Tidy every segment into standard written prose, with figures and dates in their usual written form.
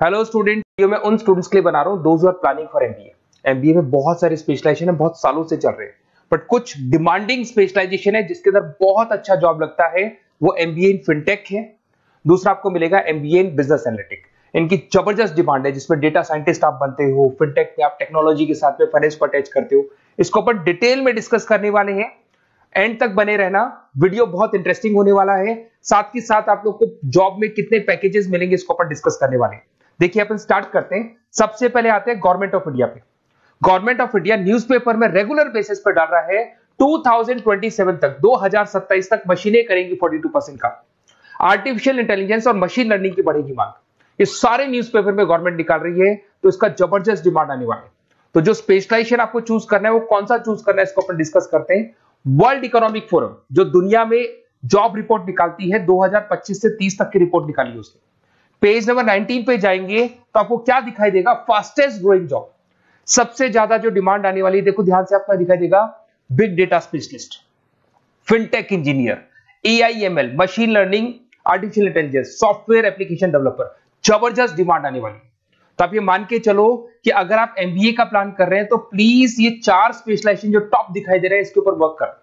Hello student, video मैं उन students के लिए बना रहा हूं those who are planning for MBA. MBA में बहुत सारे स्पेशलाइजेशन है, बहुत सालों से चल रहे हैं, बट कुछ डिमांडिंग स्पेशलाइजेशन है जिसके अंदर बहुत अच्छा जॉब लगता है। वो एमबीए इन फिनटेक है। दूसरा आपको मिलेगा एमबीए इन बिजनेस एनालिटिक। इनकी जबरदस्त डिमांड है, जिसमें डेटा साइंटिस्ट आप बनते हो, फिनटेक में आप टेक्नोलॉजी के साथ में फाइनेंस को अटैच करते हो। इसको अपन डिटेल में डिस्कस करने वाले हैं। एंड तक बने रहना, वीडियो बहुत इंटरेस्टिंग होने वाला है। साथ ही साथ आप लोग को जॉब में कितने पैकेजेस मिलेंगे इसको अपन डिस्कस करने वाले हैं। देखिए अपन स्टार्ट करते हैं। सबसे पहले आते हैं गवर्नमेंट ऑफ इंडिया पे। गवर्नमेंट ऑफ इंडिया न्यूज़पेपर में रेगुलर बेसिस पर डाल रहा है 2027 तक, 2027 तक मशीनें करेंगी 42% का। आर्टिफिशियल इंटेलिजेंस और मशीन लर्निंग की बढ़ेगी मांग। ये सारे न्यूज़पेपर में गवर्नमेंट निकाल रही है, तो इसका जबरदस्त डिमांड आने वाला है। तो जो स्पेशलाइजेशन आपको चूज करना है वो कौन सा चूज करना है इसको अपन डिस्कस करते हैं। वर्ल्ड इकोनॉमिक फोरम जो दुनिया में जॉब रिपोर्ट निकालती है, 2025 से 30 तक की रिपोर्ट निकाली है उसने। पेज नंबर 19 पे जाएंगे तो आपको क्या दिखाई देगा? फास्टेस्ट ग्रोइंग जॉब, सबसे ज्यादा जो डिमांड आने वाली है, देखो ध्यान से, आपका दिखाई देगा big data specialist, fintech engineer, AIML, machine learning, artificial intelligence, software application developer. जबरदस्त डिमांड आने वाली है। तो आप ये मान के चलो कि अगर आप एमबीए का प्लान कर रहे हैं तो प्लीज ये 4 स्पेशलाइजेशन जो टॉप दिखाई दे रहे हैं इसके ऊपर वर्क कर,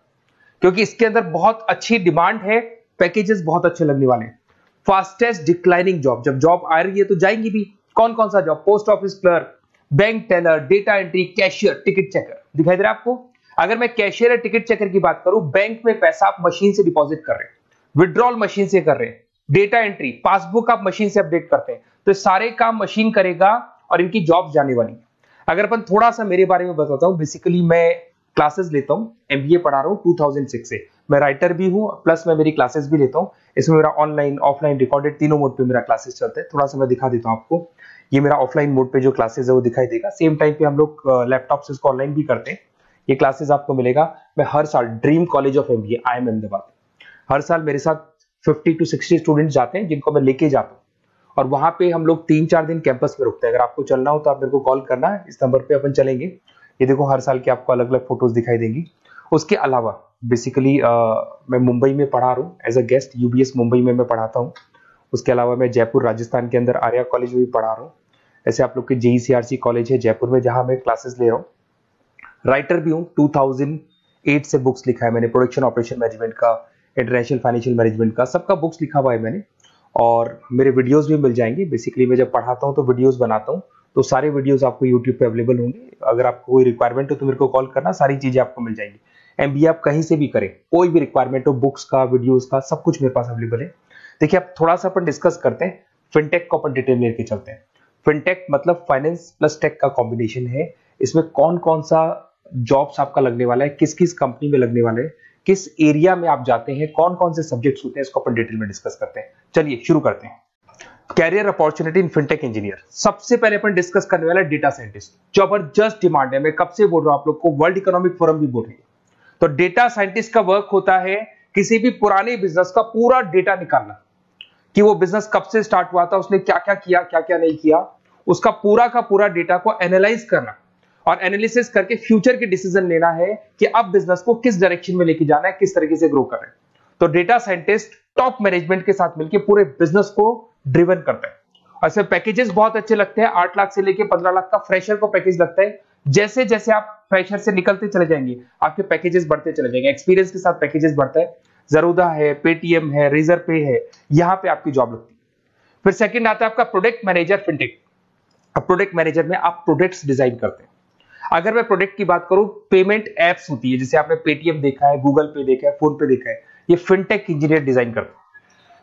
क्योंकि इसके अंदर बहुत अच्छी डिमांड है, पैकेजेस बहुत अच्छे लगने वाले हैं। फास्टेस्ट डिक्लाइनिंग जॉब, जब जॉब आ रही है तो जाएंगी भी। कौन कौन सा job? Post office clerk, bank teller, data entry, cashier, ticket checker. दिखाई दे रहा है आपको? अगर मैं कैशियर या टिकट चेकर की बात करूं, बैंक में पैसा आप मशीन से डिपॉजिट कर रहे हैं, विड्रॉल मशीन से कर रहे हैं, डेटा एंट्री, पासबुक आप मशीन से अपडेट करते हैं, तो सारे काम मशीन करेगा और इनकी जॉब जाने वाली है। अगर अपन थोड़ा सा मेरे बारे में बताता हूं, बेसिकली मैं क्लासेस लेता हूं, एमबीए पढ़ा रहा हूं 2006 से। मैं राइटर भी हूं, प्लस मैं मेरी क्लासेस भी लेता हूं। इसमें मेरा ऑनलाइन, ऑफलाइन, रिकॉर्डेड तीनों मोड पे मेरा क्लासेस चलते हैं। थोड़ा सा मैं दिखा देता हूं आपको। ये मेरा ऑफलाइन मोड पे जो क्लासेस है वो दिखाई देगा। सेम टाइम पे हम लोग लैपटॉप से इसको ऑनलाइन भी करते हैं। ये क्लासेस आपको मिलेगा। मैं हर साल dream college of MBA, I M Ahmedabad, हर साल मेरे साथ 50 to 60 स्टूडेंट्स जाते हैं जिनको मैं लेके जाता हूँ, और वहां पे हम लोग 3-4 दिन कैंपस में रुकते हैं। अगर आपको चलना हो तो आप मेरे को कॉल करना, इस नंबर पे अपन चलेंगे। ये देखो हर साल की आपको अलग अलग फोटोज दिखाई देंगी। उसके अलावा बेसिकली मैं मुंबई में पढ़ा रहा हूँ as a guest, UBS Mumbai में मैं पढ़ाता हूँ। उसके अलावा मैं जयपुर राजस्थान के अंदर आर्या कॉलेज में भी पढ़ा रहा हूँ। ऐसे आप लोग के जेईसीआरसी कॉलेज है जयपुर में, जहां मैं क्लासेस ले रहा हूँ। राइटर भी हूँ, 2008 से बुक्स लिखा है मैंने, प्रोडक्शन ऑपरेशन मैनेजमेंट का, इंटरनेशनल फाइनेंशियल मैनेजमेंट का, सबका बुक्स लिखा हुआ है मैंने। और मेरे वीडियोस भी मिल जाएंगे। बेसिकली मैं जब पढ़ाता हूँ तो वीडियोस बनाता हूँ, तो सारे वीडियोस आपको यूट्यूब पे अवेलेबल होंगे। अगर आपको कोई रिक्वायरमेंट हो तो मेरे को कॉल करना, सारी चीजें आपको मिल जाएंगी। एमबीए आप कहीं से भी करें, कोई भी रिक्वायरमेंट हो, बुक्स का, वीडियोस का, सब कुछ मेरे पास अवेलेबल है। देखिए अब थोड़ा सा अपन डिस्कस करते हैं। फिनटेक को अपन डिटेल में लेके चलते हैं। फिनटेक मतलब फाइनेंस प्लस टेक का कॉम्बिनेशन है। इसमें कौन कौन सा जॉब्स आपका लगने वाला है, किस किस कंपनी में लगने वाले हैं, किस एरिया में आप जाते हैं, कौन कौन से सब्जेक्ट्स होते हैं, इसको अपन डिटेल में डिस्कस करते हैं। चलिए शुरू करते हैं। Career opportunity in fintech engineer. सबसे पहले अपन डिस्कस करने वाला है डेटा साइंटिस्ट। जबरदस्त डिमांड है, मैं कब से बोल रहा हूं आप लोग को, वर्ल्ड इकोनॉमिक फोरम भी बोल रही है। तो डेटा साइंटिस्ट का वर्क होता है किसी भी पुराने बिजनेस का पूरा डेटा निकालना, कि वो बिजनेस कब से स्टार्ट हुआ था, उसने क्या क्या किया, क्या क्या नहीं किया, उसका पूरा का पूरा डेटा को एनालाइज करना और एनालिसिस करके फ्यूचर के डिसीजन लेना है कि अब बिजनेस को किस डायरेक्शन में लेके जाना है, किस तरीके से ग्रो करना है। तो डेटा साइंटिस्ट टॉप मैनेजमेंट के साथ मिलकर पूरे बिजनेस को ड्रिवन करता है। और इसमें पैकेजेस बहुत अच्छे लगते हैं। 8 लाख से लेके 15 लाख का फ्रेशर को पैकेज लगता है। जैसे जैसे आप फ्रेशर से निकलते चले जाएंगे, आपके पैकेजेस बढ़ते चले जाएंगे। एक्सपीरियंस के साथ पैकेजेस बढ़ता है। जरूदा है, पेटीएम है, रेजर पे है, यहां पे आपकी जॉब लगती है। फिर सेकंड आता है आपका प्रोडक्ट मैनेजर फिनटेक। अब प्रोडक्ट मैनेजर में आप प्रोडक्ट्स डिजाइन करते हैं। अगर मैं प्रोडक्ट की बात करूं, पेमेंट एप्स होती है, जैसे आपने पेटीएम देखा है, गूगल पे देखा है, फोन पे देखा है, ये फिनटेक इंजीनियर डिजाइन करते हैं।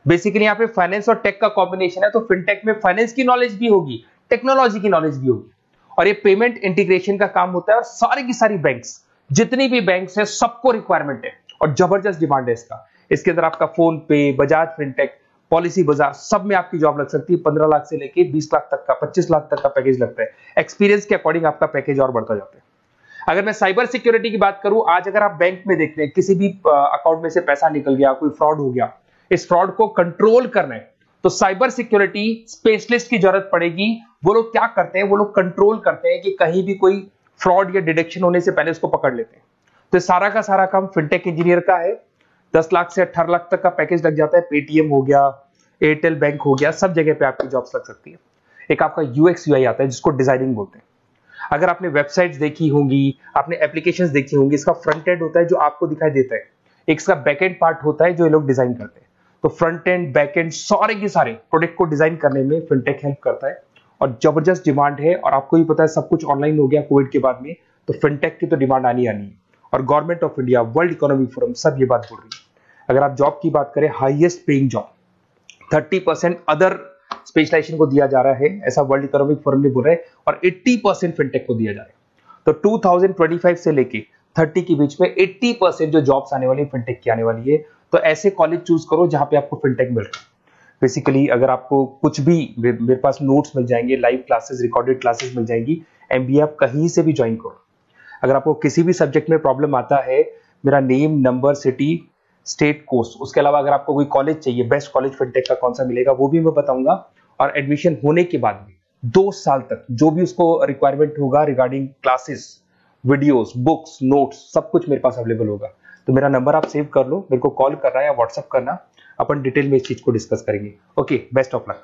बेसिकली यहाँ पे फाइनेंस और टेक का कॉम्बिनेशन है, तो फिनटेक में फाइनेंस की नॉलेज भी होगी, टेक्नोलॉजी की नॉलेज भी होगी, और ये पेमेंट इंटीग्रेशन का काम होता है। और सारी की सारी बैंक्स, जितनी भी बैंक्स है, सबको रिक्वायरमेंट है और जबरदस्त डिमांड है इसका। इसके अंदर आपका फोन पे, बजाज फिनटेक, पॉलिसी बाजार, सब में आपकी जॉब लग सकती है। 15 लाख से लेके 20 लाख तक का, 25 लाख तक का पैकेज लगता है। एक्सपीरियंस के अकॉर्डिंग आपका पैकेज और बढ़ता जाता है। अगर मैं साइबर सिक्योरिटी की बात करूं, आज अगर आप बैंक में देख रहे हैं, किसी भी अकाउंट में से पैसा निकल गया, कोई फ्रॉड हो गया, इस फ्रॉड को कंट्रोल करना है तो साइबर सिक्योरिटी स्पेशलिस्ट की जरूरत पड़ेगी। वो लोग क्या करते हैं, वो लोग कंट्रोल करते हैं कि कहीं भी कोई फ्रॉड या डिटेक्शन होने से पहले उसको पकड़ लेते हैं। तो सारा का सारा काम फिनटेक इंजीनियर का है। 10 लाख से 18 लाख तक का पैकेज लग जाता है। पेटीएम हो गया, एयरटेल बैंक हो गया, सब जगह पे आपकी जॉब्स लग सकती है। एक आपका यूएक्स यूआई आता है जिसको डिजाइनिंग बोलते हैं। अगर आपने वेबसाइट्स देखी होंगी, आपने एप्लीकेशंस देखी होंगी, इसका फ्रंट एंड होता है जो आपको दिखाई देता है, एक इसका बैक एंड पार्ट होता है जो ये लोग डिजाइन करते हैं। तो फ्रंट एंड बैक एंड सारे के सारे प्रोडक्ट को डिजाइन करने में फिनटेक हेल्प करता है और जबरदस्त डिमांड है। और आपको ही पता है सब कुछ ऑनलाइन हो गया कोविड के बाद में, तो फिनटेक की तो डिमांड आनी आनी है। और government of India, world economic forum सब ये बात बोल रही है। अगर आप जॉब की बात करें, highest paying job 30% other specialization को दिया जा रहा है, ऐसा वर्ल्ड इकोनॉमिक फोरम ने बोला है, और 80% फिनटेक को दिया जा रहा है। तो 2025 से लेके 30 के बीच में 80% जो जॉब्स आने वाली है फिनटेक की आने वाली है। तो ऐसे कॉलेज चूज करो जहां पे आपको फिनटेक मिल रहा है। बेसिकली अगर आपको कुछ भी, मेरे पास नोट्स मिल जाएंगे, लाइव क्लासेस, रिकॉर्डेड क्लासेस मिल जाएंगी, एमबीए आप कहीं से भी ज्वाइन करो। अगर आपको किसी भी सब्जेक्ट में प्रॉब्लम आता है, मेरा name, number, city, state, course, उसके अलावा अगर आपको कोई कॉलेज चाहिए, बेस्ट कॉलेज फिनटेक का कौन सा मिलेगा वो भी मैं बताऊंगा। और एडमिशन होने के बाद भी 2 साल तक जो भी उसको रिक्वायरमेंट होगा regarding classes, videos, books, notes, सब कुछ मेरे पास अवेलेबल होगा। तो मेरा नंबर आप सेव कर लो, मेरे को कॉल करना या व्हाट्सएप करना, अपन डिटेल में इस चीज को डिस्कस करेंगे। Okay, best of luck.